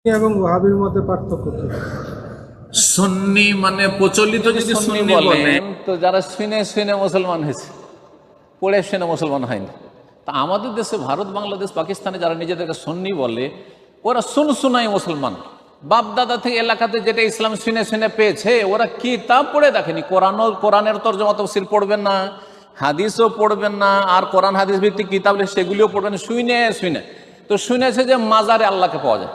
এবং ওয়াহাবির মধ্যে পার্থক্য কি? সুন্নি মানে প্রচলিত যদি সুন্নি বলেন, তো যারা শুনে শুনে মুসলমান হয়েছে, পড়ে শুনে মুসলমান হয়নি। তা আমাদের দেশে, ভারত, বাংলাদেশ, পাকিস্তানে যারা নিজেদেরকে সুন্নি বলে, ওরা শুনাই মুসলমান। বাপ দাদা থেকে এলাকাতে যেটা ইসলাম শুনে শুনে পেয়েছে, ওরা কিতাব পড়ে দেখেনি। কোরআনের তর্জমা তাফসীর পড়বেন না, হাদিসও পড়বেন না, আর কোরআন হাদিস ভিত্তিক কিতাব সেগুলিও পড়বেন। শুনে তো শুনেছে যে মাজারে আল্লাহকে পাওয়া যায়,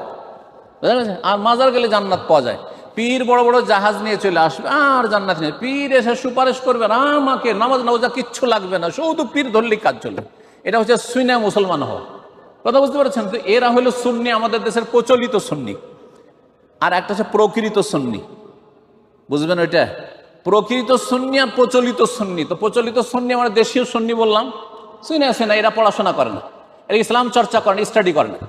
বুঝতে পেরেছেন? আর মাজার গেলে জান্নাত পাওয়া যায়। পীর বড় বড় জাহাজ নিয়ে চলে আসবে আর জান্নাত নিয়ে, পীর এসে সুপারিশ করবে না, আমাকে নামাজ নওজা কিচ্ছু লাগবে না, শুধু পীর ধরলেই কাজ চলবে। এটা হচ্ছে শুনে মুসলমান হওয়া। কথা বুঝতে পারছেন তো? এরা হলো সুন্নি, আমাদের দেশের প্রচলিত সুন্নি। আর একটা হচ্ছে প্রকৃত সুন্নি, বুঝবেন ওইটা? প্রকৃত সুন্নি আর প্রচলিত সুন্নি। তো প্রচলিত সুন্নি আমরা দেশীয় সুন্নি বললাম, শুনে আসে না, এরা পড়াশোনা করে না, এরা ইসলাম চর্চা করে না, স্টাডি করে না।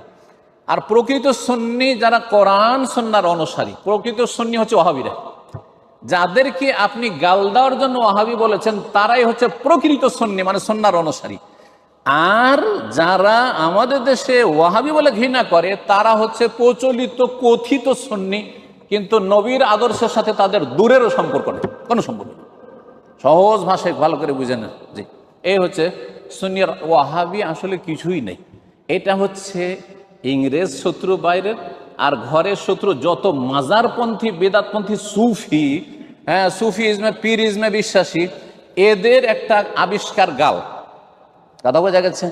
আর প্রকৃত সুন্নি যারা কোরআন সুন্নাহর অনুসারী, প্রকৃত সুন্নি হচ্ছে ওয়াহাবিরা। যাদেরকে আপনি গাল দেওয়ার জন্য ওয়াহাবি বলেছেন, তারাই হচ্ছে প্রকৃত সুন্নি, মানে সুন্নাহর অনুসারী। আর যারা আমাদের দেশে ওয়াহাবি বলে ঘৃণা করে, তারা হচ্ছে প্রচলিত কথিত সুন্নি, কিন্তু নবীর আদর্শের সাথে তাদের দূরেরও সম্পর্ক নেই, কোনো সম্পর্ক নেই। সহজ ভাষায় ভালো করে বুঝে নেন। জি, এই হচ্ছে সুন্নি। আর ওয়াহাবি আসলে কিছুই নেই। এটা হচ্ছে ইংরেজ শত্রু বাইরের, আর ঘরের শত্রু যত মাজারপন্থী, বেদাতপন্থী, সুফি, হ্যাঁ, সুফি ইসমে, পীর ইসমে বিশ্বাসী, এদের একটা আবিষ্কার গাল। কথা বোঝা গেছে?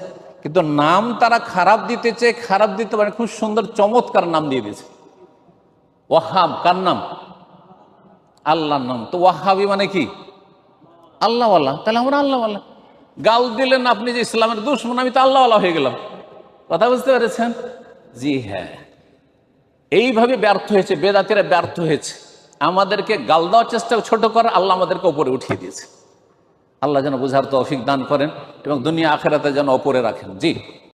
কিন্তু নাম তারা খারাপ দিতে চেয়ে খারাপ দিতে পারে, খুব সুন্দর চমৎকার নাম দিয়ে দিয়েছে। ওয়াহাব কার নাম? আল্লাহর নাম। তো ওয়াহাবি মানে কি? আল্লাহওয়ালা। তাহলে আমরা আল্লাহওয়ালা। গাল দিলেন আপনি যে ইসলামের দুশমন, আমি তো আল্লাহওয়ালা হয়ে গেলাম। কথা বুঝতে পেরেছেন? জি হ্যাঁ, এইভাবে ব্যর্থ হয়েছে বেদাতিরা, ব্যর্থ হয়েছে। আমাদেরকে গাল দেওয়ার চেষ্টা, ছোট করে, আল্লাহ আমাদেরকে ওপরে উঠিয়ে দিয়েছে। আল্লাহ যেন বুঝার তৌফিক দান করেন এবং দুনিয়া আখেরাতে যেন ওপরে রাখেন। জি।